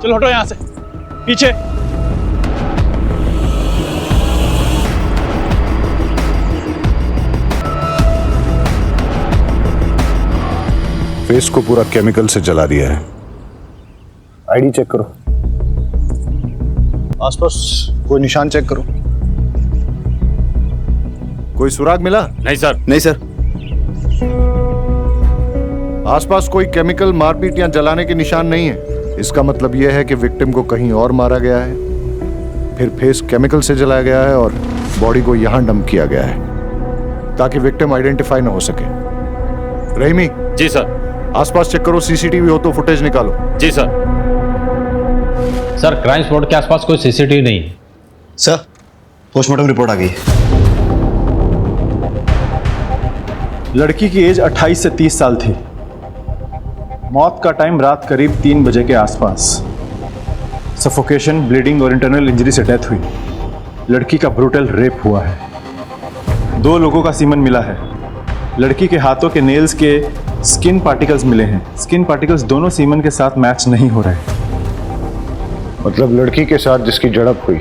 चलो हटो यहाँ से, पीछे। फेस को पूरा केमिकल से जला दिया है। आईडी चेक करो, आसपास कोई निशान चेक करो। कोई सुराग मिला? नहीं सर। नहीं सर। आसपास कोई केमिकल, मारपीट या जलाने के निशान नहीं है। इसका मतलब यह है कि विक्टिम को कहीं और मारा गया है, फिर फेस केमिकल से जलाया गया है और बॉडी को यहां डंप किया गया है ताकि विक्टिम आइडेंटिफाई ना हो सके। रहीमी। जी सर। आसपास चेक करो, सीसीटीवी हो तो फुटेज निकालो। जी सर। सर, क्राइम स्पॉट के आसपास कोई सीसीटीवी नहीं है। सर, पोस्टमार्टम रिपोर्ट आ गई। लड़की की एज 28 से 30 साल थी। मौत का टाइम रात करीब 3 बजे के आसपास। सफोकेशन, ब्लीडिंग और इंटरनल इंजरी से डेथ हुई। लड़की का ब्रूटल रेप हुआ है। 2 लोगों का सीमन मिला है। लड़की के हाथों के नेल्स के स्किन पार्टिकल्स मिले हैं। स्किन पार्टिकल्स दोनों सीमन के साथ मैच नहीं हो रहे। मतलब लड़की के साथ जिसकी झड़प हुई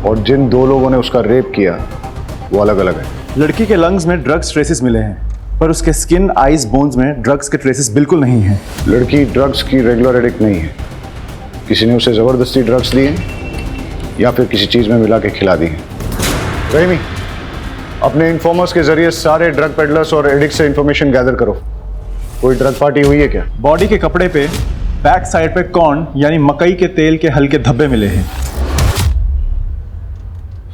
और जिन 2 लोगों ने उसका रेप किया वो अलग अलग है। लड़की के लंग्स में ड्रग्स ट्रेसेस मिले हैं, पर उसके स्किन, आईज, बोन्स में ड्रग्स के ट्रेसेस बिल्कुल नहीं हैं। लड़की ड्रग्स की रेगुलर एडिक्ट नहीं है। किसी ने उसे जबरदस्ती ड्रग्स दिए या फिर किसी चीज में मिला के खिला दी है। रहीमी, अपने इन्फॉर्मर्स के जरिए सारे ड्रग पेडलर्स और एडिक्ट से इंफॉर्मेशन गैदर करो। कोई ड्रग पार्टी हुई है क्या? बॉडी के कपड़े पे बैक साइड पे कॉर्न यानी मकई के तेल के हल्के धब्बे मिले हैं।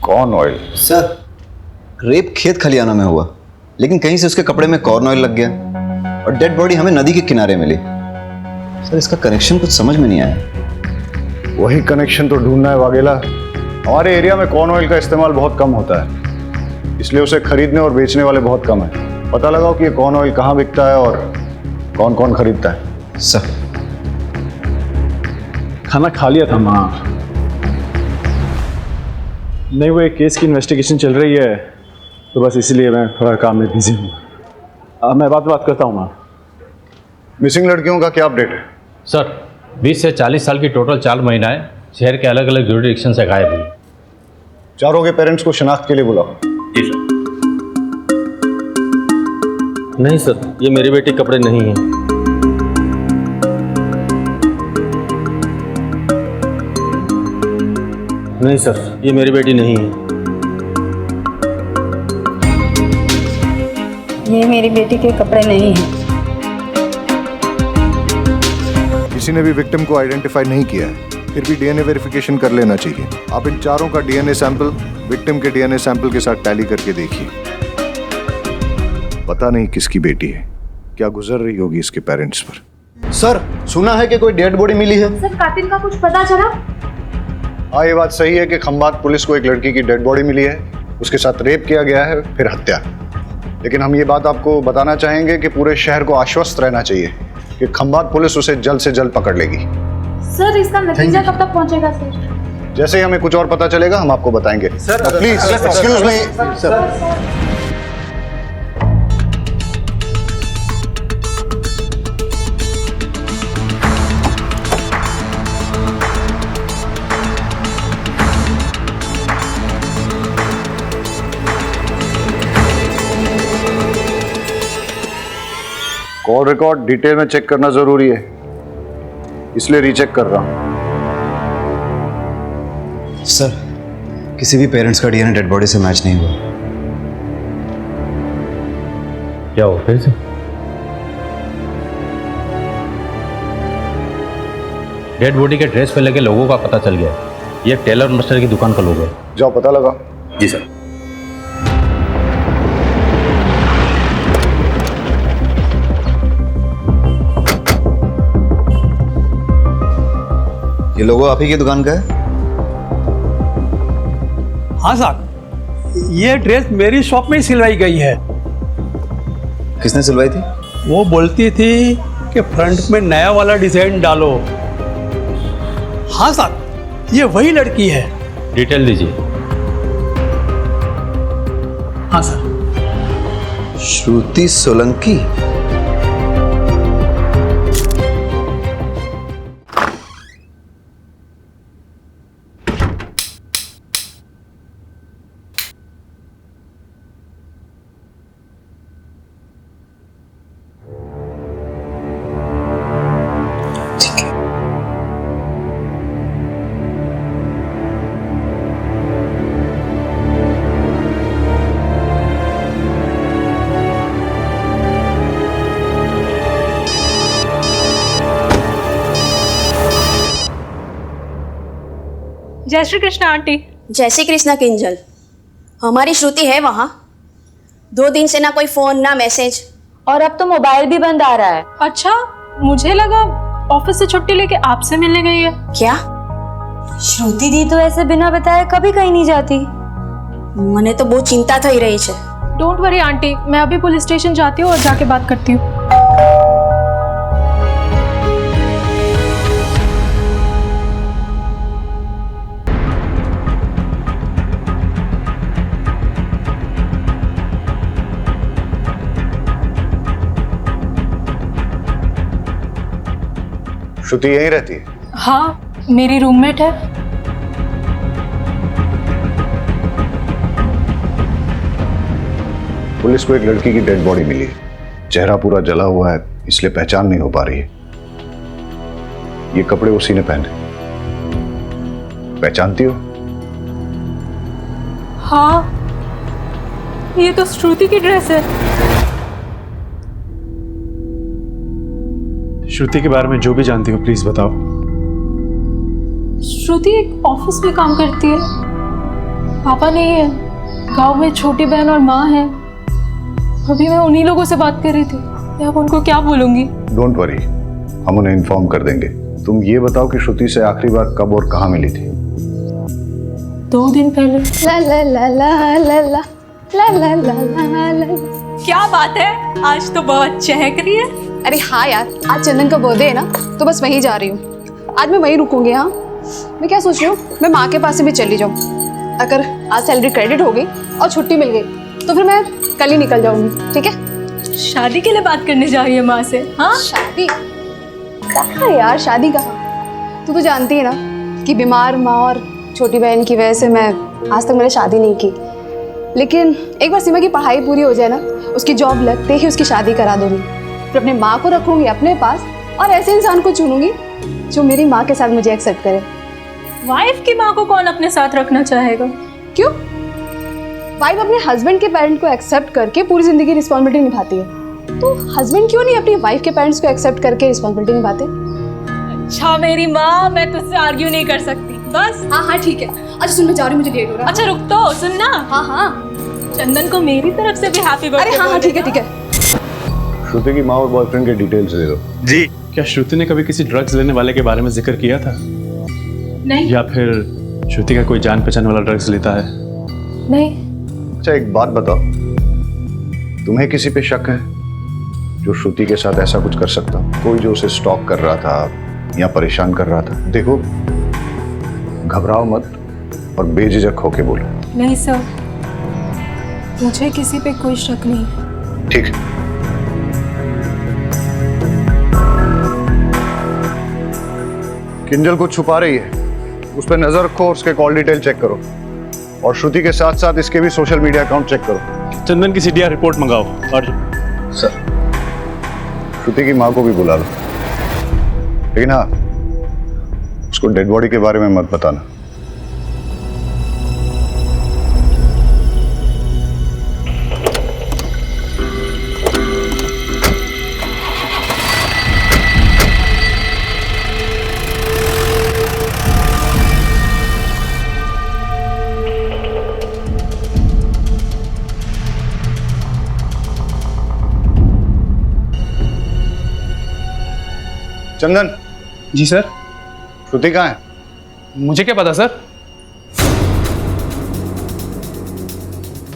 Corn oil? सर, रेप खेत खलियाना में हुआ, लेकिन कहीं से उसके कपड़े में कॉर्न ऑयल लग गया और डेड बॉडी हमें नदी के किनारे मिली। सर, इसका कनेक्शन कुछ समझ में नहीं आया। वही कनेक्शन तो ढूंढना है वाघेला। हमारे एरिया में कॉर्न ऑयल का इस्तेमाल बहुत कम होता है, इसलिए उसे खरीदने और बेचने वाले बहुत कम है। पता लगाओ कि ये कॉर्न ऑयल कहाँ बिकता है और कौन कौन खरीदता है। सर, खाना खा लिया था माँ। नहीं, वो एक केस की इन्वेस्टिगेशन चल रही है, तो बस इसलिए मैं थोड़ा काम में बिजी हूँ। मैं बात करता हूँ माँ। मिसिंग लड़कियों का क्या अपडेट है? सर, 20 से 40 साल की टोटल 4 महिलाएं शहर के अलग अलग जुरिडिक्शन से गायब हुई। चारों के पेरेंट्स को शिनाख्त के लिए बुलाओ। जी सर। नहीं सर, ये मेरी बेटी कपड़े नहीं है। नहीं सर, ये मेरी बेटी नहीं है। ये मेरी बेटी के कपड़े नहीं हैं। किसी ने भी विक्टिम को आइडेंटिफाई नहीं किया है, फिर भी डीएनए वेरिफिकेशन कर लेना चाहिए। आप इन चारों का डीएनए सैंपल विक्टिम के डीएनए सैंपल के साथ टैली करके देखिए। पता नहीं किसकी बेटी है, क्या गुजर रही होगी इसके पेरेंट्स पर। सर, सुना है कि कोई डेड बॉडी मिली है। सर, कातिल का कुछ पता चला? हाँ, ये बात सही है कि खंबात पुलिस को एक लड़की की डेड बॉडी मिली है, उसके साथ रेप किया गया है, फिर हत्या। लेकिन हम ये बात आपको बताना चाहेंगे कि पूरे शहर को आश्वस्त रहना चाहिए कि खंबात पुलिस उसे जल्द से जल्द पकड़ लेगी। सर, इसका नतीजा कब तक पहुंचेगा सर? जैसे ही हमें कुछ और पता चलेगा हम आपको बताएंगे। Please excuse me sir. Call record detail में चेक करना जरूरी है, इसलिए रीचेक कर रहा हूं। सर, किसी भी पेरेंट्स का डीएनए डेड बॉडी से मैच नहीं हुआ। क्या हो फिर से? डेड बॉडी के ड्रेस पे लगे लोगों का पता चल गया। ये टेलर मास्टर की दुकान का लोग है। जाओ पता लगा। जी सर। ये लोगो आप ही की दुकान का है? हाँ साहब, ये ड्रेस मेरी शॉप में ही सिलवाई गई है। किसने सिलवाई थी? वो बोलती थी कि फ्रंट में नया वाला डिजाइन डालो। हाँ साहब, ये वही लड़की है। डिटेल दीजिए। हाँ सर। श्रुति सोलंकी। जय श्री कृष्ण आंटी। जय श्री कृष्णा किंजल। हमारी श्रुति है वहाँ। 2 दिन से ना कोई फोन ना मैसेज, और अब तो मोबाइल भी बंद आ रहा है। अच्छा, मुझे लगा ऑफिस से छुट्टी लेके आपसे मिलने गई है। क्या? श्रुति दी तो ऐसे बिना बताए कभी कहीं नहीं जाती। मने तो बहुत चिंता થઈ રહી છે। डोंट वरी आंटी, मैं अभी पुलिस स्टेशन जाती हूँ और जाके बात करती हूँ। श्रुति यहीं रहती है? हाँ, मेरी रूममेट है। पुलिस को एक लड़की की डेड बॉडी मिली है। चेहरा पूरा जला हुआ है, इसलिए पहचान नहीं हो पा रही है। ये कपड़े उसी ने पहने। पहचानती हो? हाँ, ये तो श्रुति की ड्रेस है। श्रुति के बारे में जो भी जानती हो प्लीज बताओ। श्रुति एक ऑफिस में काम करती है। पापा नहीं है, गांव में छोटी बहन और माँ है। अभी मैं उन्हीं लोगों से बात कर रही थी। मैं अब उनको क्या बोलूंगी? डोंट वरी, हम उन्हें इन्फॉर्म कर देंगे। तुम ये बताओ कि श्रुति से आखिरी बार कब और कहाँ मिली थी? 2 दिन पहले। ला ला ला ला ला ला ला ला ला ला ला। क्या बात है, आज तो बहुत चहक रही है। अरे हाँ यार, आज चंदन का बर्थडे है ना, तो बस वहीं जा रही हूँ। आज मैं वहीं रुकूंगी। हाँ, मैं क्या सोच रही हूँ, मैं माँ के पास से भी चली जाऊँ। अगर आज सैलरी क्रेडिट हो गई और छुट्टी मिल गई तो फिर मैं कल ही निकल जाऊंगी। ठीक है? शादी के लिए बात करने जा रही है माँ से? हाँ, शादी कहाँ यार, शादी कहाँ? तू तो जानती है ना कि बीमार माँ और छोटी बहन की वजह से मैं आज तक मैंने शादी नहीं की। लेकिन एक बार सीमा की पढ़ाई पूरी हो जाए ना, उसकी जॉब लगते ही उसकी शादी करा दूंगी। फिर अपने माँ को रखूंगी अपने पास और ऐसे इंसान को चुनूंगी जो मेरी माँ के साथ मुझे एक्सेप्ट करे। वाइफ की माँ को कौन अपने साथ रखना चाहेगा? क्यों? वाइफ अपने हस्बैंड के पेरेंट को एक्सेप्ट करके पूरी जिंदगी रिस्पॉन्सिबिलिटी निभाती है, तो हस्बैंड क्यों नहीं अपनी वाइफ के पेरेंट्स को एक्सेप्ट करके रिस्पॉन्सिबिलिटी निभाते? अच्छा मेरी माँ, मैं तुझसे आर्ग्यू नहीं कर सकती। बस हाँ ठीक है। अच्छा सुन, मैं जा रही हूँ, मुझे लेट हो रहा है। अच्छा रुक तो, सुनना। हाँ चंदन को मेरी तरफ से भी हैप्पी बर्थडे। अरे हाँ ठीक है। श्रुति की माँ और बॉयफ्रेंड के डिटेल्स दे दो। जी। क्या श्रुति ने कभी किसी ड्रग्स लेने वाले के बारे में जिक्र किया था? नहीं। या फिर श्रुति का कोई जान पहचान वाला ड्रग्स लेता है? नहीं। अच्छा एक बात बताओ, तुम्हें किसी पे शक है जो श्रुति के साथ ऐसा कुछ कर सकता? कोई जो उसे स्टॉक कर रहा था या परेशान कर रहा था? देखो, घबराओ मत और बेझिझक होके बोलो। नहीं सर, मुझे किसी पे कोई शक नहीं है। ठीक है। किंजल को छुपा रही है, उस पर नजर रखो और उसके कॉल डिटेल चेक करो, और श्रुति के साथ साथ इसके भी सोशल मीडिया अकाउंट चेक करो। चंदन की सीडीआर रिपोर्ट मंगाओ। और सर, श्रुति की माँ को भी बुला लो, लेकिन हाँ, उसको डेड बॉडी के बारे में मत बताना। चंदन। जी सर। श्रुति कहाँ है? मुझे क्या पता सर।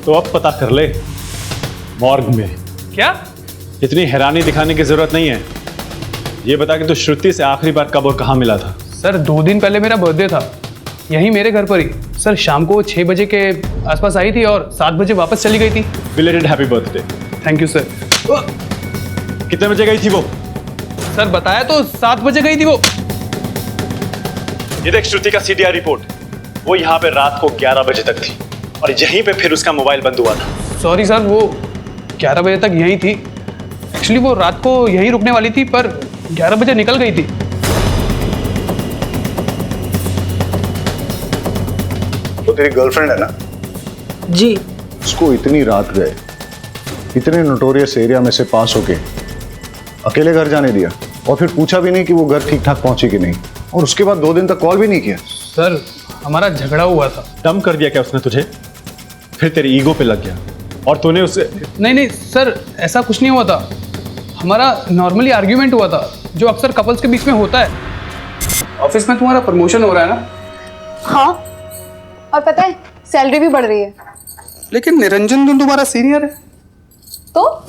तो अब पता कर ले, मॉर्ग में। क्या? इतनी हैरानी दिखाने की जरूरत नहीं है। ये बता कि तू श्रुति से आखिरी बार कब और कहाँ मिला था? सर 2 दिन पहले मेरा बर्थडे था, यहीं मेरे घर पर ही। सर शाम को 6 बजे के आसपास आई थी और 7 बजे वापस चली गई थी। Belated happy birthday. Thank you sir. कितने बजे गई थी वो? सर बताया तो 7 बजे गई थी वो। ये देख श्रुति का सीडीआर रिपोर्ट, वो यहाँ पे रात को 11 बजे तक थी और यहीं पे फिर उसका मोबाइल बंद हुआ था। सॉरी सर, वो 11 बजे तक यहीं थी। एक्चुअली वो रात को यहीं रुकने वाली थी पर 11 बजे निकल गई थी। वो तेरी गर्लफ्रेंड है ना? जी। उसको इतनी रात गए, इतने नोटोरियस एरिया में से पास होके अकेले घर जाने दिया, और फिर पूछा भी नहीं कि वो घर ठीक ठाक पहुंची कि नहीं, और उसके बाद 2 दिन तक कॉल भी नहीं किया। सर हमारा झगड़ा हुआ था। डम कर दिया क्या उसने तुझे? फिर तेरी ईगो पे लग गया और तूने उसे... नहीं नहीं सर, ऐसा कुछ नहीं हुआ था। हमारा नॉर्मली आर्ग्यूमेंट हुआ था, जो अक्सर कपल्स के बीच में होता है। ऑफिस में तुम्हारा प्रमोशन हो रहा है ना? हाँ, और पता है सैलरी भी बढ़ रही है। लेकिन निरंजन तो तुम्हारा सीनियर है, तो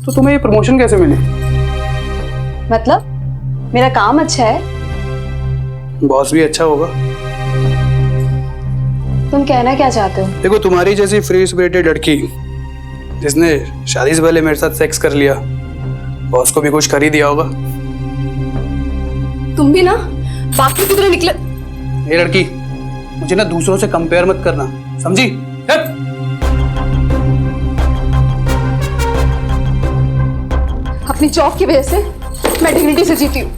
तुम्हें ये प्रमोशन कैसे मिली? मतलब मेरा काम अच्छा है। बॉस भी अच्छा होगा। तुम कहना क्या चाहते हो? देखो, तुम्हारी जैसी फ्री स्पिरिटेड लड़की जिसने शादी से पहले मेरे साथ सेक्स कर लिया, बॉस को भी कुछ कर ही दिया होगा। तुम भी ना बाकी की तरह निकले। ये लड़की, मुझे ना दूसरों से कंपेयर मत करना, समझी? अपनी जॉब की वजह से मैं डिग्निटी से जीती हूँ।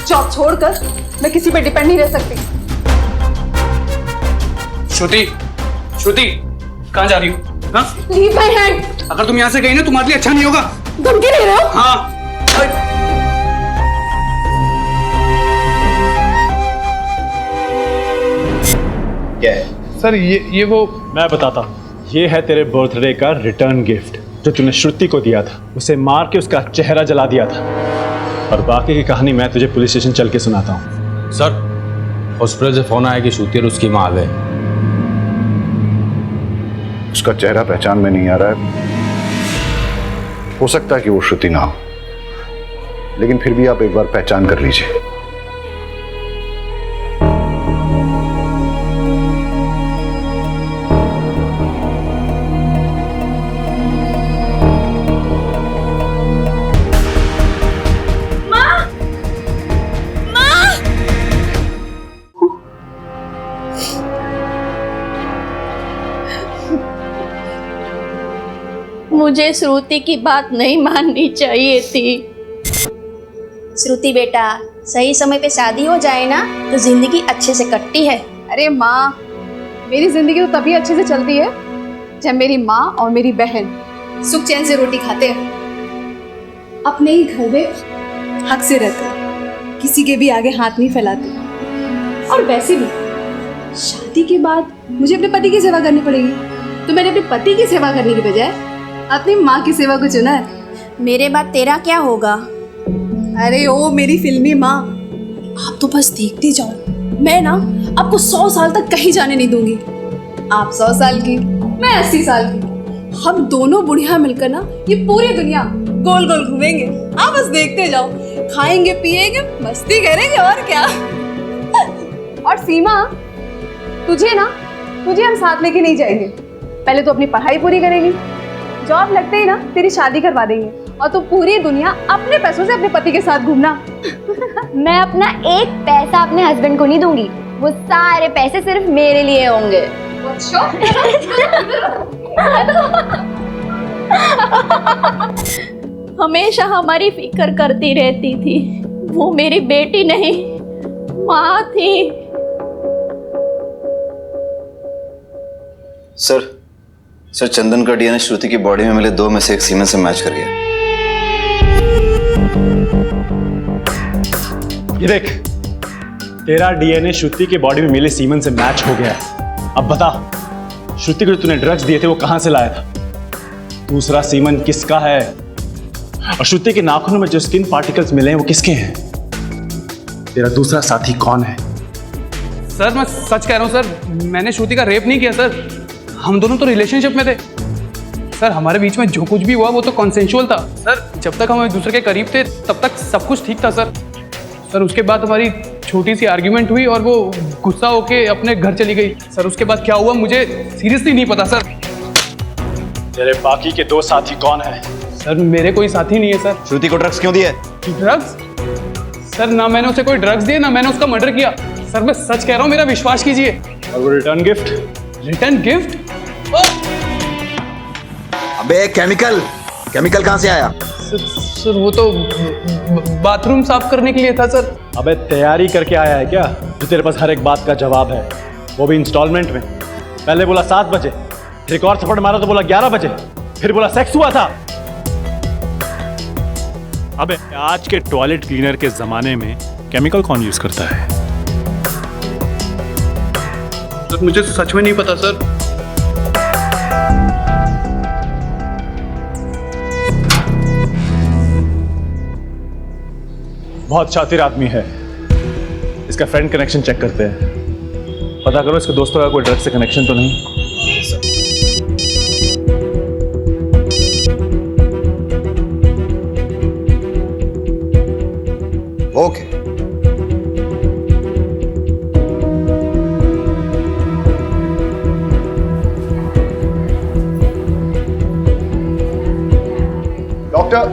जॉब छोड़कर मैं किसी पे डिपेंड नहीं रह सकती। श्रुति, श्रुति, कहाँ जा रही हो? हाँ? Leave my hand. अगर तुम यहाँ से गई ना, तुम्हारे लिए अच्छा नहीं होगा। धमकी दे रहे हो? हाँ। क्या है सर, ये वो... मैं बताता हूँ। ये है तेरे बर्थडे का रिटर्न गिफ्ट जो तूने श्रुति को दिया था। उसे मार के उसका चेहरा जला दिया था। और बाकी की कहानी मैं तुझे पुलिस स्टेशन चल के सुनाता हूँ। सर, हॉस्पिटल से फोन आया कि श्रुति और उसकी माँ आ गए। उसका चेहरा पहचान में नहीं आ रहा है। हो सकता है कि वो श्रुति ना हो, लेकिन फिर भी आप एक बार पहचान कर लीजिए। मुझे श्रुति की बात नहीं माननी चाहिए थी। श्रुति बेटा, सही समय पे शादी हो जाए ना तो जिंदगी अच्छे से कटती है। अरे माँ, मेरी जिंदगी तो तभी अच्छे से चलती है जब मेरी माँ और मेरी बहन सुख चैन से रोटी खाते हैं, अपने ही घर में हक से रहते हैं, किसी के भी आगे हाथ नहीं फैलाते। और वैसे भी शादी के बाद मुझे अपने पति की सेवा करनी पड़ेगी, तो मैंने अपने पति की सेवा करने की बजाय अपनी माँ की सेवा को चुना है। मेरे बाद तेरा क्या होगा? अरे ओ मेरी फिल्मी माँ, आप तो बस देखते जाओ। मैं ना आपको 100 साल तक कहीं जाने नहीं दूंगी। आप 100 साल की, मैं 80 साल की। हम दोनों बुढ़िया मिलकर ना ये पूरी दुनिया गोल गोल घूमेंगे। आप बस देखते जाओ, खाएंगे पिएंगे मस्ती करेंगे, और क्या। और सीमा, तुझे हम साथ लेके नहीं जाएंगे। पहले तो अपनी पढ़ाई पूरी करेगी, जॉब लगते ही ना तेरी शादी करवा देंगे, और तू पूरी दुनिया अपने पैसों से अपने पति के साथ घूमना। मैं अपना एक पैसा अपने हस्बैंड को नहीं दूंगी, वो सारे पैसे सिर्फ मेरे लिए होंगे। हमेशा हमारी फिक्र करती रहती थी। वो मेरी बेटी नहीं, माँ थी। सर, चंदन का डीएनए श्रुति की बॉडी में मिले 2 में से एक सीमेन से मैच कर गया। ये देख, तेरा डीएनए श्रुति की बॉडी में मिले सीमेन से मैच हो गया है। अब बता, श्रुति को जो तूने ड्रग्स दिए थे वो कहां से लाया था? दूसरा सीमेन किसका है? और श्रुति के नाखूनों में जो स्किन पार्टिकल्स मिले हैं वो किसके हैं? तेरा दूसरा साथी कौन है? सर, मैं सच कह रहा हूँ सर, मैंने श्रुति का रेप नहीं किया सर। हम दोनों तो रिलेशनशिप में थे सर। हमारे बीच में जो कुछ भी हुआ वो तो कॉन्सेंशुअल था सर। जब तक हम एक दूसरे के करीब थे तब तक सब कुछ ठीक था सर। उसके बाद हमारी छोटी सी आर्ग्यूमेंट हुई और वो गुस्सा होके अपने घर चली गई सर। उसके बाद क्या हुआ मुझे सीरियसली नहीं पता सर। तेरे बाकी के 2 साथी कौन है? सर, मेरे कोई साथी नहीं है सर। श्रुति को ड्रग्स क्यों दिए? ड्रग्स? सर, ना मैंने उसे कोई ड्रग्स दिए, ना मैंने उसका मर्डर किया सर। मैं सच कह रहा हूँ, मेरा विश्वास कीजिए। और वो रिटर्न गिफ्ट? Return gift? अबे केमिकल कहाँ से आया? सर, वो तो बाथरूम साफ करने के लिए था सर। अबे तैयारी करके आया है क्या जो तेरे पास हर एक बात का जवाब है, वो भी इंस्टॉलमेंट में? पहले बोला 7 बजे, फिर एक और थप्पड़ मारा तो बोला 11 बजे, फिर बोला सेक्स हुआ था। अबे आज के टॉयलेट क्लीनर के जमाने में केमिकल कौन यूज करता है? सर मुझे सच में नहीं पता सर। बहुत शातिर आदमी है। इसका फ्रेंड कनेक्शन चेक करते हैं। पता करो इसके दोस्तों का कोई ड्रग से कनेक्शन तो नहीं। ओके। डॉक्टर,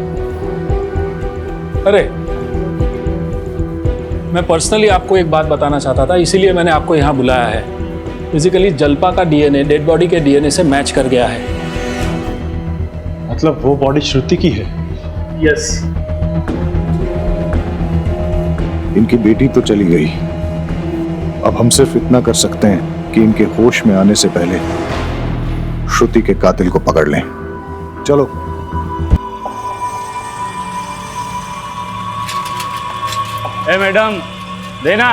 अरे मैं पर्सनली आपको एक बात बताना चाहता था, इसीलिए मैंने आपको यहाँ बुलाया है। फिजिकली जल्पा का डीएनए डेड बॉडी के डीएनए से मैच कर गया है। मतलब वो बॉडी श्रुति की है? यस। इनकी बेटी तो चली गई, अब हम सिर्फ इतना कर सकते हैं कि इनके होश में आने से पहले श्रुति के कातिल को पकड़ लें। चलो। ए मैडम, देना।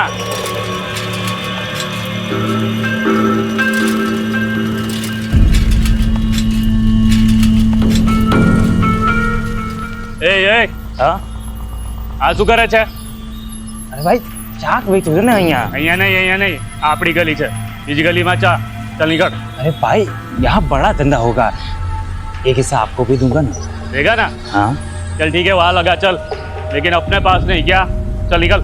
ए हाँ આ શું કરે છે? અરે ભાઈ ચાક વેચું છે ને અહીંયા અહીંયા નહીં આપણી ગલી છે, બીજી ગલીમાં ચા, चल निकल। अरे भाई यहाँ बड़ा धंधा होगा, एक हिस्सा आपको भी दूंगा ना। देगा ना? हाँ चल ठीक है, वहाँ लगा चल, लेकिन अपने पास नहीं। क्या? चल निकल।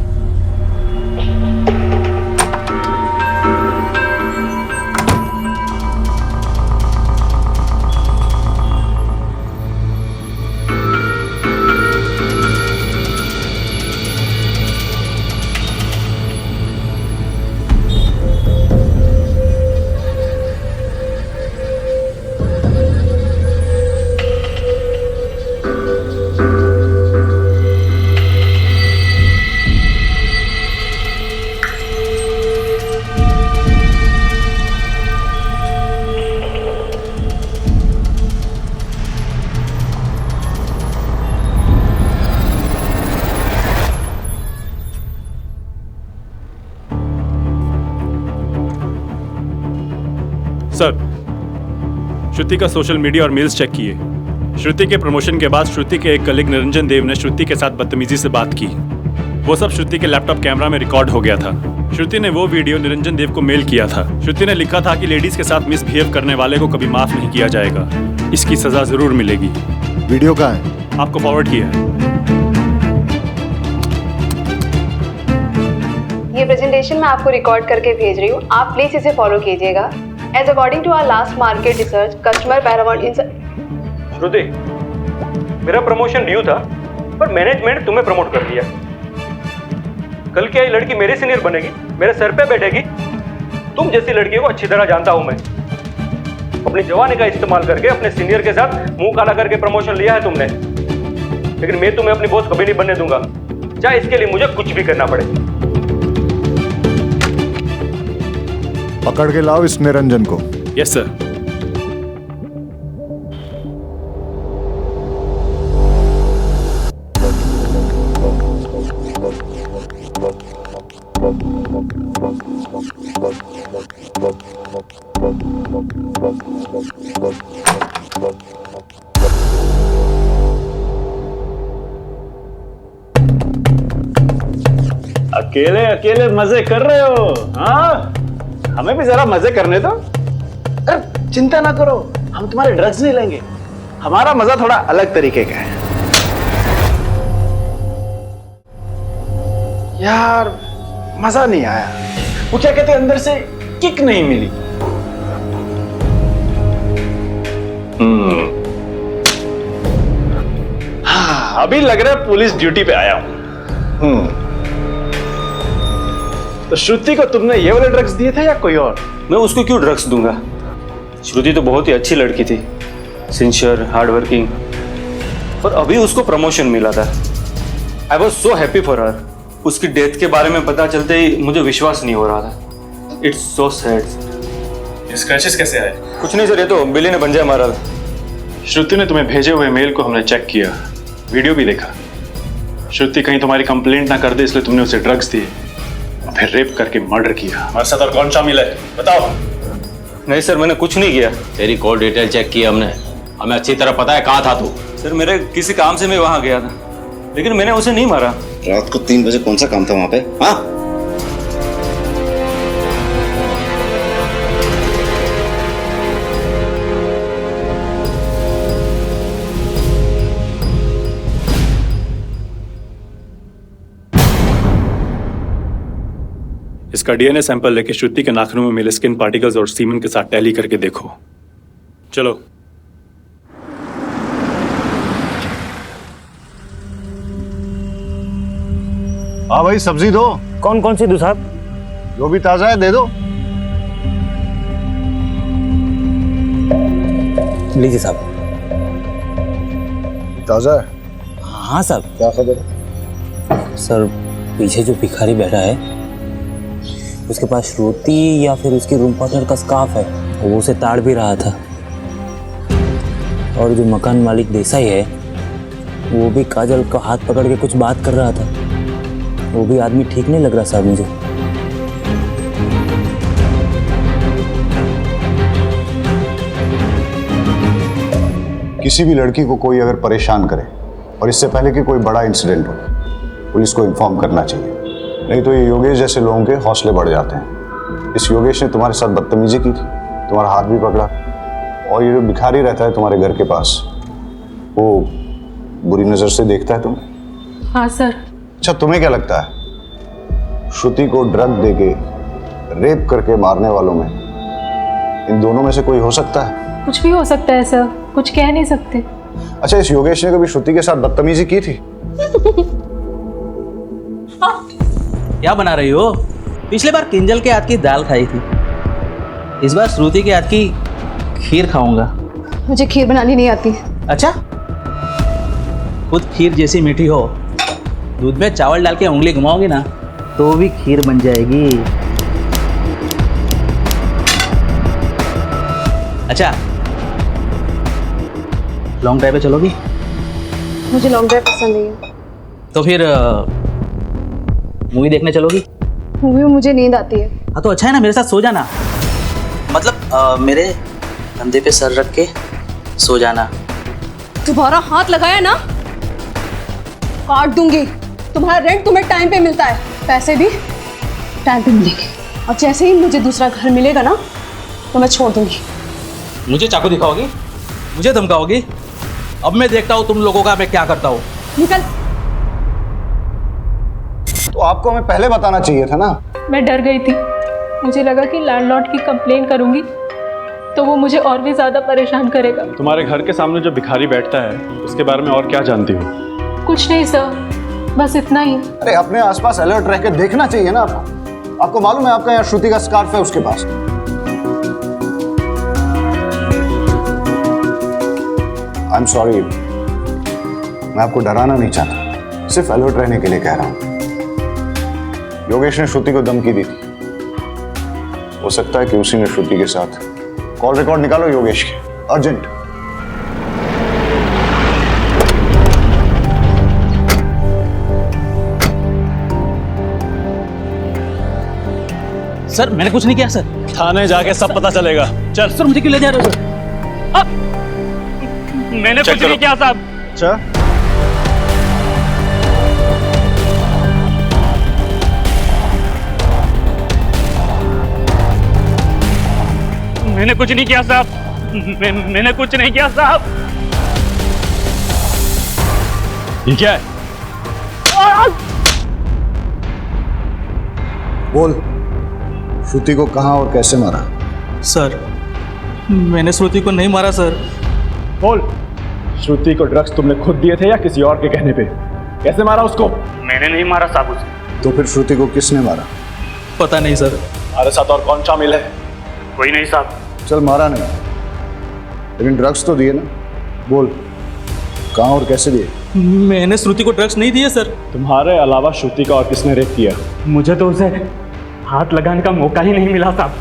सर, श्रुति का सोशल मीडिया और मेल्स चेक किए। श्रुति के प्रमोशन के बाद श्रुति के एक कलीग निरंजन देव ने श्रुति के साथ बदतमीजी से बात की। वो सब श्रुति के लैपटॉप कैमरा में रिकॉर्ड हो गया था। श्रुति ने वो वीडियो निरंजन देव को मेल किया था। श्रुति ने लिखा था कि लेडीज के साथ मिसबिहेव करने वाले को कभी माफ नहीं किया जाएगा, इसकी सजा जरूर मिलेगी। वीडियो कहाँ है? आपको फॉरवर्ड किया है। ये प्रेजेंटेशन मैं आपको रिकॉर्ड करके भेज रही हूँ, आप प्लीज इसे फॉलो कीजिएगा। As according to our last market research, customer paramount in श्रुति, मेरा प्रमोशन ड्यू था, पर मैनेजमेंट तुम्हें प्रमोट कर दिया। कल क्या ये लड़की मेरे सीनियर बनेगी, मेरे सर पे बैठेगी? तुम जैसी लड़की को अच्छी तरह जानता हूं मैं। अपनी जवानी का इस्तेमाल करके अपने सीनियर के साथ मुंह काला करके प्रमोशन लिया है तुमने, लेकिन मैं तुम्हें अपनी बॉस कभी नहीं बनने दूंगा, चाहे इसके लिए मुझे कुछ भी करना पड़े। पकड़ के लाओ इस निरंजन को। Yes sir. अकेले अकेले मजे कर रहे हो? हाँ, हमें भी जरा मजे करने दो। अरे चिंता ना करो, हम तुम्हारे ड्रग्स नहीं लेंगे, हमारा मजा थोड़ा अलग तरीके का है। यार मजा नहीं आया, वो क्या कहते अंदर से किक नहीं मिली। हाँ, अभी लग रहा है पुलिस ड्यूटी पे आया हूं। तो श्रुति को तुमने ये वाले ड्रग्स दिए थे या कोई और? मैं उसको क्यों ड्रग्स दूंगा? श्रुति तो बहुत ही अच्छी लड़की थी, सिंसियर, हार्ड वर्किंग, और अभी उसको प्रमोशन मिला था। I was so happy for her. उसकी डेथ के बारे में पता चलते ही मुझे विश्वास नहीं हो रहा था। It's so sad. स्क्रैचेस कैसे आए? कुछ नहीं सर, ये तो बिल्ली ने पंजा मारा था। श्रुति ने तुम्हें भेजे हुए मेल को हमने चेक किया, वीडियो भी देखा। श्रुति कहीं तुम्हारी कंप्लेंट ना कर दे इसलिए तुमने उसे ड्रग्स दिए। फिर रेप करके मर्डर किया। हमारे साथ और कौन शामिल है बताओ। नहीं सर, मैंने कुछ नहीं किया। तेरी कॉल डिटेल चेक की हमने, हमें अच्छी तरह पता है कहाँ था तू। सर मेरे किसी काम से मैं वहां गया था, लेकिन मैंने उसे नहीं मारा। रात को 3 बजे कौन सा काम था वहां पे? हाँ, इसका डीएनए सैंपल लेके श्रुति के नाखूनों में मिले स्किन पार्टिकल्स और सीमन के साथ टैली करके देखो। चलो। हाँ भाई, सब्जी दो। कौन कौन सी दूं साहब? जो भी ताजा है दे दो। लीजिए साहब। ताजा है? हाँ साहब। क्या खबर है? सर, पीछे जो भिखारी बैठा है उसके पास श्रुति या फिर उसकी रूम पार्टनर का स्कार्फ है, वो उसे ताड़ भी रहा था। और जो मकान मालिक देसाई है वो भी काजल का हाथ पकड़ के कुछ बात कर रहा था। वो भी आदमी ठीक नहीं लग रहा साहब मुझे। किसी भी लड़की को कोई अगर परेशान करे और इससे पहले कि कोई बड़ा इंसिडेंट हो, पुलिस को इन्फॉर्म करना चाहिए, नहीं तो ये योगेश जैसे लोगों के हौसले बढ़ जाते हैं। इस योगेश ने तुम्हारे साथ बदतमीजी की थी, तुम्हारा हाथ भी पकड़ा, और ये जो भिखारी रहता है तुम्हारे घर के पास, वो बुरी नजर से देखता है तुम्हें। हाँ सर। अच्छा, तुम्हें क्या लगता है श्रुति को ड्रग देके रेप करके मारने वालों में इन दोनों में से कोई हो सकता है? कुछ भी हो सकता है सर, कुछ कह नहीं सकते। अच्छा, इस योगेश ने कभी श्रुति के साथ बदतमीजी की थी? क्या बना रही हो? पिछले बार किंजल के हाथ की दाल खाई थी, इस बार श्रुति के हाथ की खीर खाऊंगा। मुझे खीर बनानी नहीं आती। अच्छा, खुद खीर जैसी मीठी हो, दूध में चावल डाल के उंगली घुमाओगी ना तो भी खीर बन जाएगी। अच्छा, लॉन्ग ड्राइव पे चलोगी? मुझे लॉन्ग ड्राइव पसंद नहीं है। तो फिर मूवी देखने चलोगी? मूवी में मुझे नींद आती है। हाँ तो अच्छा है ना, मेरे साथ सो जाना। मतलब मेरे कंधे पे सर रख के सो जाना। तुम्हारा हाथ लगाया ना काट दूंगी। तुम्हारा रेंट तुम्हें टाइम पे मिलता है, पैसे भी टाइम पे मिलेंगे, और जैसे ही मुझे दूसरा घर मिलेगा ना तो मैं छोड़ दूंगी। मुझे चाकू दिखाओगी? मुझे धमकाओगी? अब मैं देखता हूँ तुम लोगों का मैं क्या करता हूँ। निकल। तो आपको हमें पहले बताना चाहिए था ना। मैं डर गई थी, मुझे लगा कि लैंडलॉर्ड की कंप्लेन करूंगी तो वो मुझे और भी ज्यादा परेशान करेगा। तुम्हारे घर के सामने जो भिखारी बैठता है उसके बारे में और क्या जानती हो? कुछ नहीं सर, बस इतना ही। अरे अपने आसपास अलर्ट रह के देखना चाहिए ना आपको। आपको मालूम है आपका यहाँ श्रुति का स्कार्फ है उसके पास। आई एम सॉरी, मैं आपको डराना नहीं चाहता, सिर्फ अलर्ट रहने के लिए कह रहा हूं। योगेश ने श्रुति को धमकी दी थी, हो सकता है कि उसी ने श्रुति के साथ। कॉल रिकॉर्ड निकालो योगेश के, अर्जेंट। सर मैंने कुछ नहीं किया सर। थाने जाके सब पता चलेगा। चल। सर मुझे क्यों ले जा रहे हो सर? मैंने कुछ नहीं किया साहब। अच्छा, मैंने कुछ नहीं किया साहब। मैंने कुछ नहीं किया साहब। ये क्या है? बोल, श्रुति को कहां और कैसे मारा? सर मैंने श्रुति को नहीं मारा सर। बोल, श्रुति को ड्रग्स तुमने खुद दिए थे या किसी और के कहने पे? कैसे मारा उसको? मैंने नहीं मारा साहब उसे। तो फिर श्रुति को किसने मारा? पता नहीं सर। हमारे साथ और कौन शामिल है? कोई नहीं साहब। चल, मारा नहीं, लेकिन ड्रग्स तो दिए ना। बोल, कहां और कैसे दिए? मैंने श्रुति को ड्रग्स नहीं दिए सर। तुम्हारे अलावा श्रुति का और किसने रेप किया? मुझे तो उसे हाथ लगाने का मौका ही नहीं मिला साहब।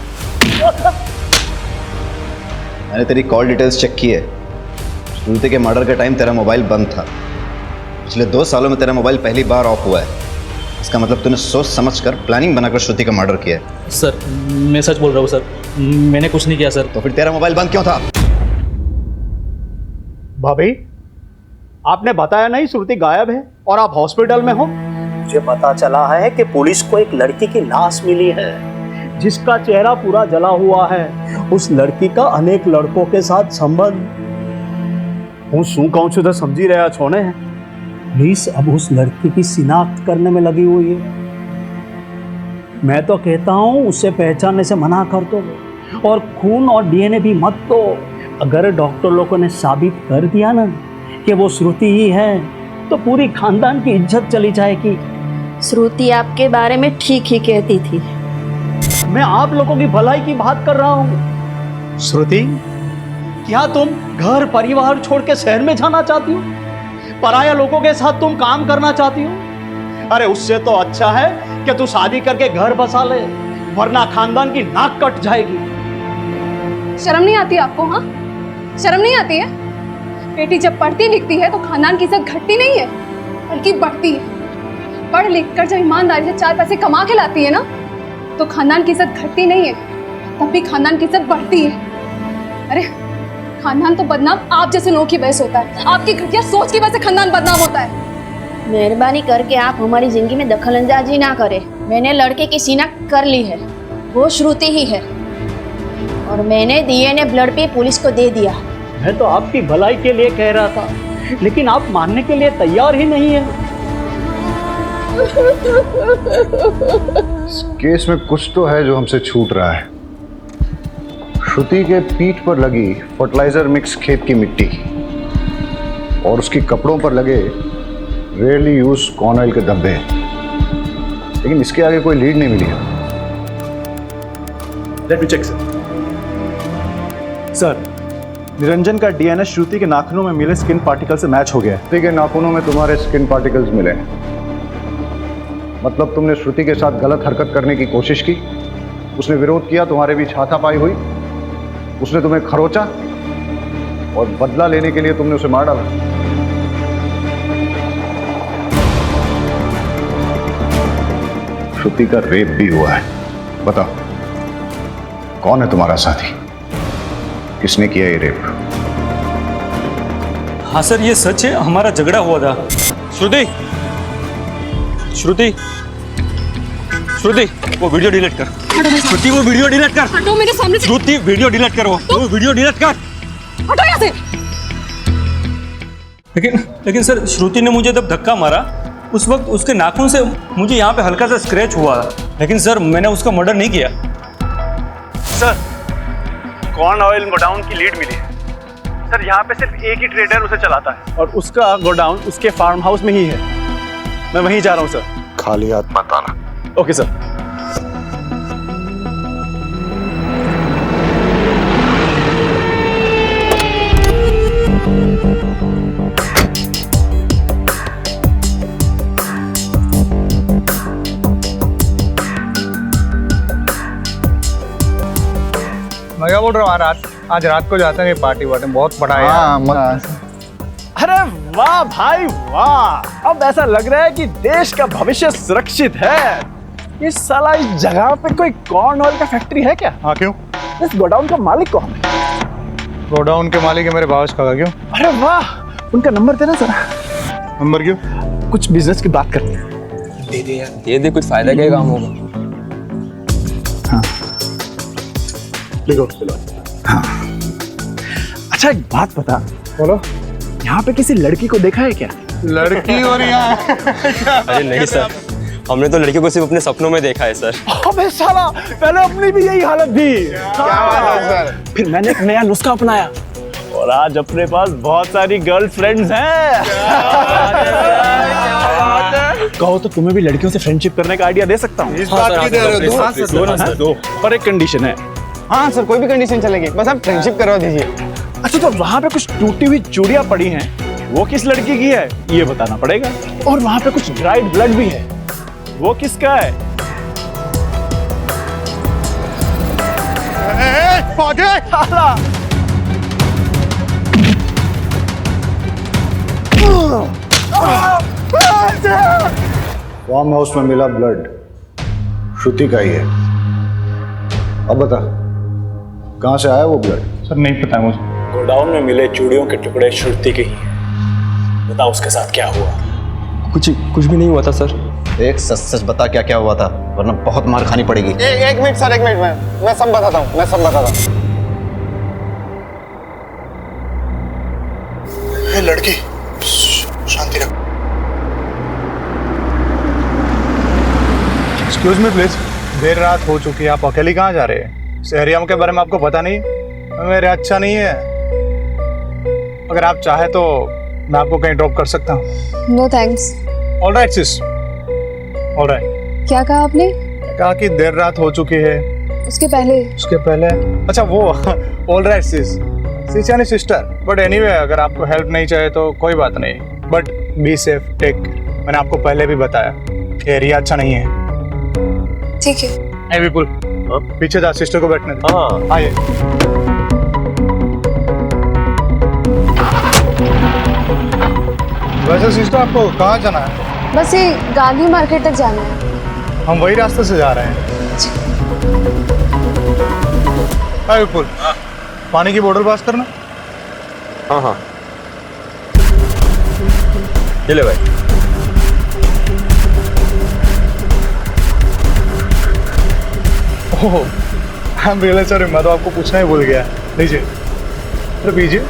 मैंने तेरी कॉल डिटेल्स चेक की है। श्रुति के मर्डर के टाइम तेरा मोबाइल बंद था। पिछले 2 सालों में तेरा मोबाइल पहली बार ऑफ हुआ है। इसका मतलब तूने सोच समझकर प्लानिंग बनाकर श्रुति का मर्डर किया है। सर मैं सच बोल रहा हूँ सर, मैंने कुछ नहीं किया सर। तो फिर तेरा मोबाइल बंद क्यों था? भाभी, आपने बताया नहीं श्रुति गायब है और आप हॉस्पिटल में हो? मुझे पता चला है कि पुलिस को एक लड़की की लाश मिली है जिसका चेहरा पूरा जला हुआ है। उस लड़की का अनेक लड़कों के साथ संबंध। હું શું કહું છું તો સમજી રહ્યા છો ને? पुलिस अब उस लड़की की शिनाख्त करने में लगी हुई है। मैं तो कहता हूँ उसे पहचानने से मना कर दो और खून और डीएनए भी मत दो। अगर डॉक्टर लोगों ने साबित कर दिया ना कि वो श्रुति ही है तो पूरी खानदान की इज्जत चली जाएगी। श्रुति आपके बारे में ठीक ही कहती थी। मैं आप लोगों की भलाई की बात कर रहा हूँ। श्रुति, क्या तुम घर परिवार छोड़ के शहर में जाना चाहती हो? पराया लोगों के साथ तुम काम करना चाहती हो? अरे उससे तो अच्छा है कि तू शादी करके घर बसा ले, वरना खानदान की नाक कट जाएगी। शर्म नहीं आती आपको? हाँ, शर्म नहीं आती है? बेटी जब पढ़ती लिखती है तो खानदान की इज्जत घटती नहीं है बल्कि बढ़ती है। पढ़ लिख कर जब ईमानदारी से 4 पैसे कमा के लाती है ना तो खानदान की इज्जत घटती नहीं है, तब भी खानदान की इज्जत बढ़ती है। अरे खानदान तो बदनाम आप जैसे लोगों की वजह से होता है। आपकी घटिया सोच की वजह से खानदान बदनाम होता है। मेहरबानी करके आप हमारी जिंदगी में दखल अंदाजी ना करें। मैंने लड़के की शिनाख्त कर ली है, वो श्रुति ही है और मैंने डीएनए ब्लड पे पुलिस को दे दिया। मैं तो आपकी भलाई के लिए कह रहा था, लेकिन आप मानने के लिए तैयार ही नहीं है। इस केस में कुछ तो है जो हमसे छूट रहा है। श्रुति के पीठ पर लगी फर्टिलाइजर मिक्स खेत की मिट्टी और उसके कपड़ों पर लगे रेयरली यूज कॉर्न ऑयल के धब्बे, लेकिन इसके आगे कोई लीड नहीं मिली है। Let me check sir. Niranjan का डीएनए श्रुति के नाखूनों में मिले स्किन पार्टिकल से मैच हो गया है। श्रुति के नाखूनों में तुम्हारे स्किन पार्टिकल्स मिले, मतलब तुमने श्रुति के साथ गलत हरकत करने की कोशिश की, उसने विरोध किया, तुम्हारे बीच हाथापाई हुई, उसने तुम्हें खरोचा और बदला लेने के लिए तुमने उसे मार डाला। श्रुति का रेप भी हुआ है। बताओ कौन है तुम्हारा साथी, किसने किया ये रेप? हाँ सर, ये सच है, हमारा झगड़ा हुआ था। श्रुति, श्रुति, श्रुति, वो वीडियो डिलीट कर। श्रुति, वो वीडियो डिलीट कर। हटो मेरे सामने से। श्रुति, वीडियो डिलीट कर, वो वीडियो डिलीट कर। हटो यहाँ से। लेकिन सर, श्रुति ने मुझे जब धक्का मारा उस वक्त उसके नाखून से मुझे यहाँ पे हल्का सा स्क्रैच हुआ, लेकिन सर मैंने उसका मर्डर नहीं किया। सर, कॉर्न ऑयल गोडाउन की लीड मिली है सर। यहाँ पे सिर्फ एक ही ट्रेडर उसे चलाता है और उसका गोडाउन उसके फार्म हाउस में ही है। मैं वहीं जा रहा हूँ सर। खाली हाथ मत आना। Okay sir. मैं क्या बोल रहा हूँ, आज रात को जाते हैं पार्टी वार्टी, बहुत बड़ा है। हाँ, मत। अरे वाह भाई वाह, अब ऐसा लग रहा है कि देश का भविष्य सुरक्षित है। इस साला इस जगह पे कोई कॉर्न ऑयल का फैक्ट्री है क्या? हाँ, क्यों? इस गोडाउन का मालिक कौन है? गोडाउन के मालिक है मेरे भावज का। क्यों? अरे वाह, उनका नंबर देना जरा। नंबर क्यों? कुछ बिजनेस की बात करते हैं। दे दे यार, दे दे, कुछ फायदा क्या काम होगा। हाँ लिखो। हाँ, अच्छा एक बात बता। बोलो। यहाँ पे किसी लड़की को देखा है क्या? लड़की और यहाँ? अरे नहीं सर, हमने तो लड़की को सिर्फ अपने सपनों में देखा है सर। अबे साला, पहले अपनी भी यही हालत थी। क्या बात है सर? फिर मैंने एक नया नुस्खा अपनाया और आज अपने पास बहुत सारी गर्लफ्रेंड्स हैं। कहो तो तुम्हें भी लड़कियों से फ्रेंडशिप करने का आइडिया दे सकता हूँ। इस बात की दे रहे हो? हाँ सर, दो, पर एक कंडीशन है। हाँ सर, कोई भी कंडीशन चलेगी, बस आप फ्रेंडशिप करवा दीजिए। अच्छा, तो वहाँ पे कुछ टूटी हुई चूड़ियाँ पड़ी हैं, वो किस लड़की की है ये बताना पड़ेगा। और वहाँ पे कुछ ड्राइड ब्लड भी है, वो किसका है? फार्म हाउस में मिला ब्लड श्रुति का ही है। अब बता, कहाँ से आया वो ब्लड? सर नहीं पता मुझे। गोडाउन में मिले चूड़ियों के टुकड़े श्रुति के ही हैं। बताओ उसके साथ क्या हुआ? कुछ भी नहीं हुआ था सर। एक सच सच बता क्या क्या हुआ था, वरना बहुत मार खानी पड़ेगी। एक मिनट सर, एक मिनट, मैं सब बताता हूँ, ये लड़की शांति रख। एक्सक्यूज मी प्लीज, देर रात हो चुकी है, आप अकेली कहाँ जा रहे हैं? इस एरिया के बारे में आपको पता नहीं? मेरे अच्छा नहीं है। अगर आप चाहे तो मैं आपको कहीं ड्रॉप कर सकता हूँ। No thanks. All right sis, all right. क्या कहा आपने? कहा कि देर रात हो चुकी है। उसके पहले? अच्छा वो ऑल राइट सिस, सिस यानी सिस्टर। बट एनीवे, अगर आपको हेल्प नहीं चाहिए तो कोई बात नहीं, बट बी सेफ, टेक। मैंने आपको पहले भी बताया एरिया अच्छा नहीं है। ठीक है। विपुल, पीछे जा, सिस्टर को बैठने दे। हाँ आइए। वैसे सिस्टर आपको कहाँ जाना है? बस ये गांधी मार्केट तक जाना है। हम वही रास्ते से जा रहे हैं। विपुल, पानी की बोतल पास करना। हाँ ये ले भाई। ओह, आई एम रियली सॉरी, मैं तो आपको पूछना ही भूल गया। लीजिए, अरे पीजिए।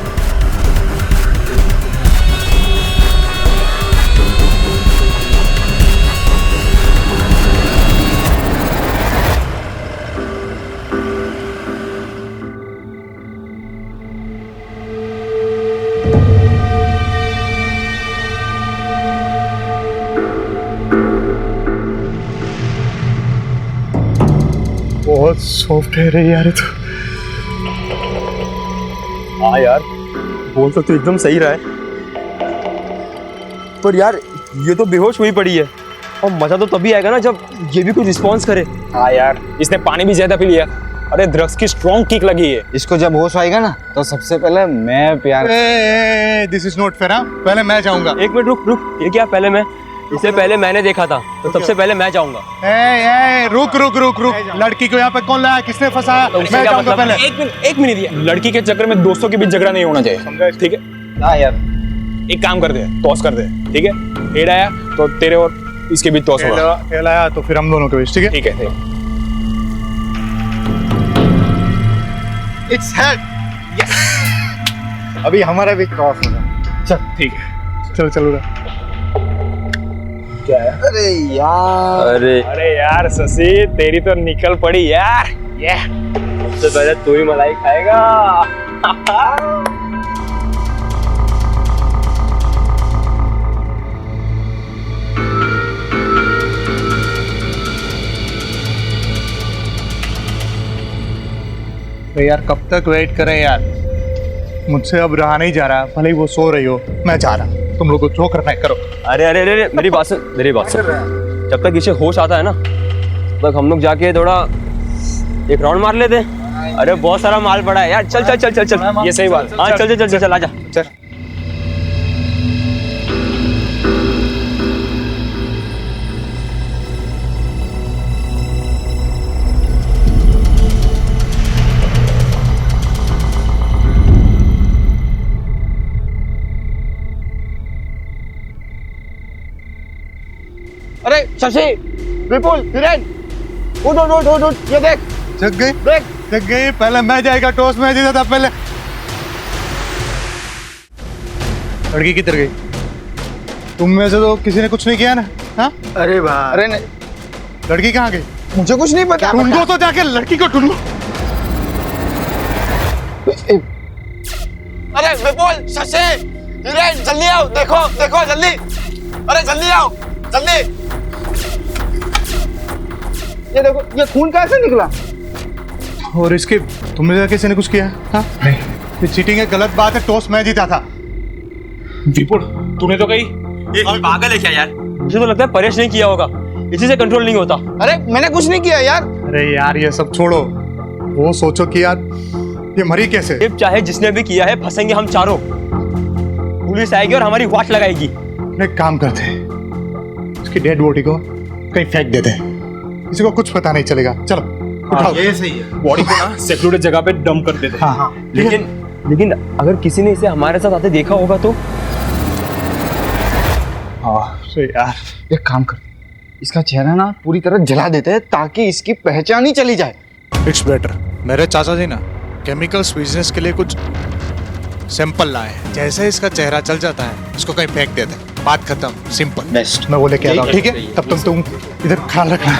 बहुत सॉफ्ट है रे यार ये तो। हाँ यार, बोल तो एकदम सही रहा है, पर यार ये तो बेहोश हुई पड़ी है, और मजा तो तभी आएगा ना जब ये भी कुछ रिस्पॉन्स करे। हाँ यार, इसने पानी भी ज्यादा पी लिया। अरे ड्रग्स की स्ट्रॉन्ग किक लगी है। इसको जब होश आएगा ना तो सबसे पहले मैं प्यार। This is not fair. पहले मैं जाऊंगा। एक मिनट रुक, ये क्या? पहले मैं? इससे पहले मैंने देखा था, तो सबसे पहले मैं जाऊंगा। रुक, लड़की को यहाँ पे कौन लाया, किसने फंसाया? मैं जाऊंगा पहले। एक मिनट दिया। लड़की के चक्कर में दोस्तों के बीच झगड़ा नहीं होना चाहिए, ठीक है? हाँ यार, एक काम कर दे, टॉस कर दे, ठीक है? हेड आया तो तेरे और इसके बीच टॉस होगा। हेड आया तो फिर हम दोनों के बीच, ठीक है? ठीक है। Its head. यस, अभी हमारा भी टॉस होगा। चल ठीक है, चलो। क्या है? अरे यार शशि, तेरी तो निकल पड़ी यार। ये सबसे पहले तू ही मलाई खाएगा। यार कब तक वेट करें यार? मुझसे अब रहा नहीं जा रहा, भले ही वो सो रही हो, मैं जा रहा। तुम लोगों को जो करना है करो। अरे मेरी बात सुन। जब तक इसे होश आता है ना, तब तक हम लोग जाके थोड़ा एक राउंड मार लेते हैं। अरे बहुत सारा माल पड़ा है यार। चल। ये सही बात। हाँ चल आजा। चल। अरे शशि, विपुल, हिरेन, उठ, ये देख। जग गई। पहले मैं जाएगा, टॉस में जीता था पहले। लड़की किधर गई? तुम में से तो किसी ने कुछ नहीं किया ना? हाँ? अरे भाई, अरे नहीं, लड़की कहाँ गई? मुझे कुछ नहीं पता। ढूंढो तो जाके लड़की को ढूंढो। अरे विपुल, शशि, हिरेन, जल्दी आओ, देखो जल्दी। अरे जल्दी आओ, जल्दी। ये देखो, ये खून कैसे निकला? और इसके तुमने से किसी ने कुछ किया? हाँ? नहीं, ये चीटिंग है, गलत बात है। टॉस मैं जीता था। विपुल, तूने तो कही। पागल है क्या यार? मुझे तो लगता है परेश नहीं किया होगा, इसी से कंट्रोल नहीं होता। अरे मैंने कुछ नहीं किया यार। अरे यार ये सब छोड़ो, वो सोचो कि यार ये मरी कैसे? चाहे जिसने भी किया है, फंसेंगे हम चारों। पुलिस आएगी और हमारी वाट लगाएगी। एक काम करते हैं, उसकी डेड बॉडी को कहीं फेंक देते हैं, किसी को कुछ पता नहीं चलेगा। चलो उठाओ। ये सही है, बॉडी को ना सिक्योरिटी जगह पे डंप कर देते हैं। हाँ हाँ, लेकिन अगर किसी ने इसे हमारे साथ आते देखा होगा तो? हाँ सही यार, एक काम कर, इसका चेहरा ना पूरी तरह जला देते हैं ताकि इसकी पहचान ही चली जाए। It's better. मेरे चाचा जी ना केमिकल्स बिजनेस के लिए कुछ सैंपल लाए हैं, जैसे इसका चेहरा चल जाता है इसको कहीं फेंक देते हैं, बात खत्म, सिंपल। नेक्स्ट मैं वो लेके आता हूँ, ठीक है? तब तुम इधर ख्याल रखना।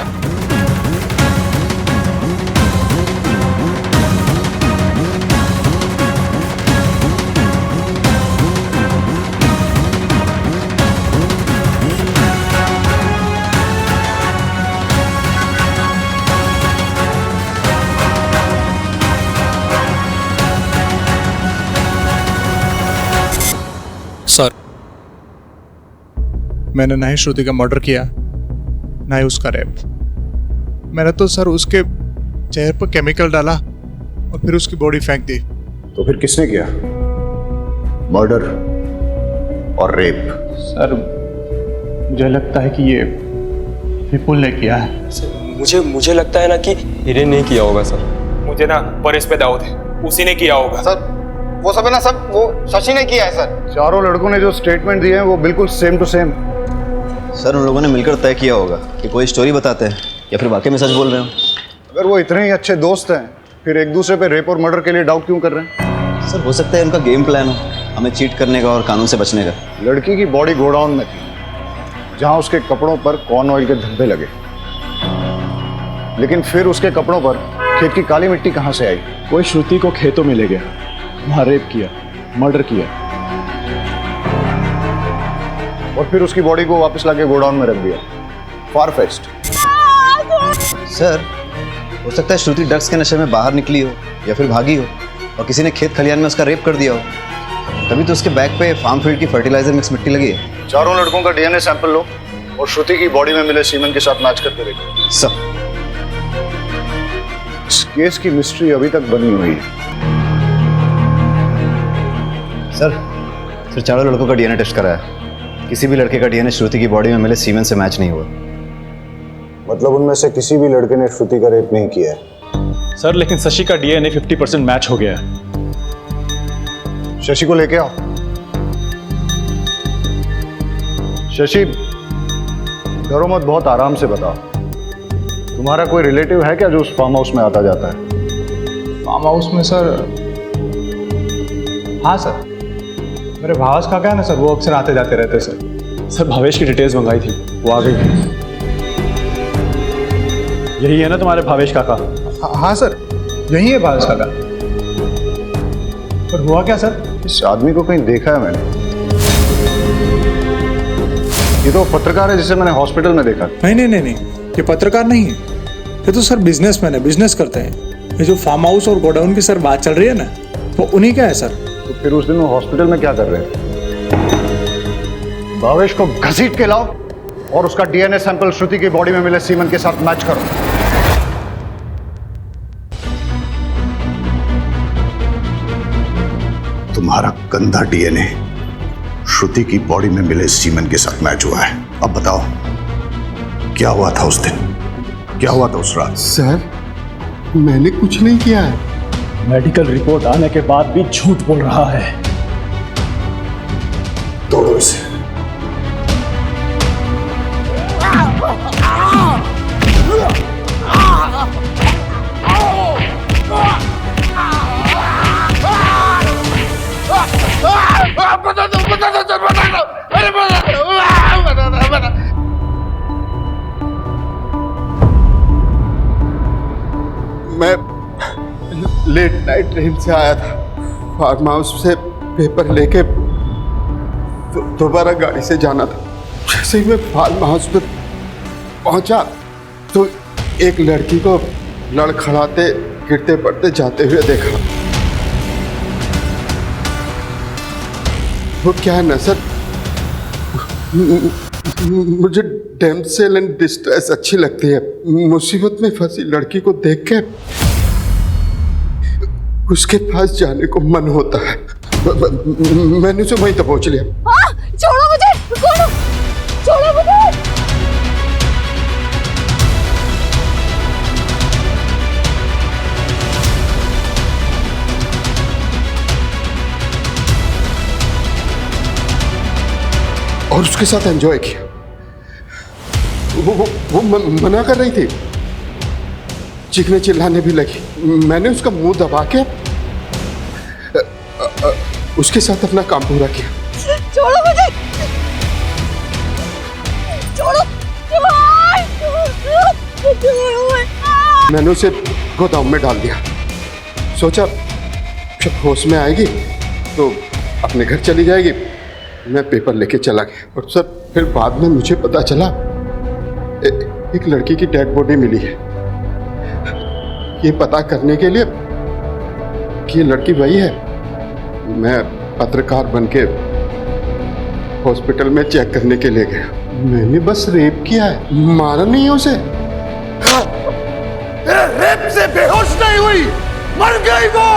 सर, मैंने ना ही श्रुति का मर्डर किया, ना ही उसका रेप। मैंने तो सर उसके चेहरे पर केमिकल डाला और फिर उसकी बॉडी फेंक दी। तो फिर किसने किया? मर्डर और रेप? सर मुझे लगता है कि ये विपुल ने किया है। मुझे लगता है ना कि हिरेन ने किया होगा सर। मुझे ना परेश पे दाऊद है, उसी ने किया होगा सर। वो सब है ना, सब वो शशि ने किया है सर। चारों लड़कों ने जो स्टेटमेंट दिए हैं वो बिल्कुल सेम टू सेम। सर उन लोगों ने मिलकर तय किया होगा कि कोई स्टोरी बताते हैं या फिर वाकई में सच बोल रहे हो। अगर वो इतने ही अच्छे दोस्त हैं फिर एक दूसरे पे रेप और मर्डर के लिए डाउट क्यों कर रहे हैं? सर हो सकता है उनका गेम प्लान हो, हमें चीट करने का और कानून से बचने का। लड़की की बॉडी गोडाउन में थी जहां उसके कपड़ों पर कॉर्न ऑयल के धब्बे लगे, लेकिन फिर उसके कपड़ों पर खेत की काली मिट्टी कहां से आई? कोई श्रुति को खेतों में ले गया, वहां रेप किया, मर्डर किया और फिर उसकी बॉडी को वापस लाके गोडाउन में रख दिया। फार-फेच्ड। सर हो सकता है श्रुति ड्रग्स के नशे में बाहर निकली हो या फिर भागी हो और किसी ने खेत खलियान में उसका रेप कर दिया हो, तभी तो उसके बैग पे फार्म फील्ड की फर्टिलाइजर मिक्स मिट्टी लगी है। चारों लड़कों का डीएनए सैंपल लो और श्रुति की बॉडी में मिले सीमेंट के साथ मैच करके देखो। सर इस केस की मिस्ट्री अभी तक बनी हुई है। सर चारों लड़कों का डीएनए टेस्ट कराया, किसी भी लड़के का डीएनए श्रुति की बॉडी में मिले सीमेंट से मैच नहीं हुआ। मतलब उनमें से किसी भी लड़के ने श्रुति का रेप नहीं किया है? सर लेकिन शशि का डीएनए 50% मैच हो गया है। शशि को लेके आओ। शशि डरो मत, बहुत आराम से बताओ। तुम्हारा कोई रिलेटिव है क्या जो उस फार्म हाउस में आता जाता है? फार्म हाउस में सर? हाँ सर, मेरे भावेश काका है ना सर, वो अक्सर आते जाते रहते सर। सर भावेश की डिटेल्स मंगाई थी, वो आ गई है। यही है ना तुम्हारे भावेश काका? हाँ सर, यही है भावेश काका। पर हुआ क्या सर? इस आदमी को कहीं देखा है मैंने। ये तो पत्रकार है जिसे मैंने हॉस्पिटल में देखा। नहीं, ये पत्रकार नहीं है, ये तो सर बिजनेसमैन है, बिजनेस करते हैं। ये जो फार्म हाउस और गोडाउन की सर बात चल रही है ना, वो उन्हीं का है सर। तो फिर उस दिन वो हॉस्पिटल में क्या कर रहे थे? भावेश को घसीट के लाओ और उसका डीएनए सैंपल श्रुति की बॉडी में मिले सीमेंट के साथ मैच करो। तुम्हारा गंदा डीएनए श्रुति की बॉडी में मिले सीमेंट के साथ मैच हुआ है। अब बताओ क्या हुआ था उस दिन, क्या हुआ था उस रात? सर मैंने कुछ नहीं किया है। मेडिकल रिपोर्ट आने के बाद भी झूठ बोल रहा है। तोड़ो इसे। मैं लेट नाइट ट्रेन से आया था, फार्म हाउस से पेपर लेके दोबारा गाड़ी से जाना था। जैसे ही मैं फार्म हाउस पे पहुंचा तो एक लड़की को लड़खड़ाते गिरते पड़ते जाते हुए देखा। वो क्या है ना सर, मुझे डैमसेल एंड डिस्ट्रेस अच्छी लगती है। मुसीबत में फंसी लड़की को देख के उसके पास जाने को मन होता है। मैंने उसे वहीं तक पहुंच लिया। छोड़ो मुझे, छोड़ो मुझे। और उसके साथ एंजॉय किया। वो मना कर रही थी, चीखने चिल्लाने भी लगी। मैंने उसका मुंह दबा के उसके साथ अपना काम पूरा किया। छोड़ो मुझे, छोड़ो, मैंने उसे गोदाम में डाल दिया। सोचा जब होश में आएगी तो अपने घर चली जाएगी। मैं पेपर लेके चला गया और सर फिर बाद में मुझे पता चला एक लड़की की डेड बॉडी मिली है। ये पता करने के लिए कि ये लड़की वही है, मैं पत्रकार बनके हॉस्पिटल में चेक करने के लिए गया। मैंने बस रेप किया है, मारा नहीं है उसे। रेप से बेहोश नहीं हुई, मर गई वो।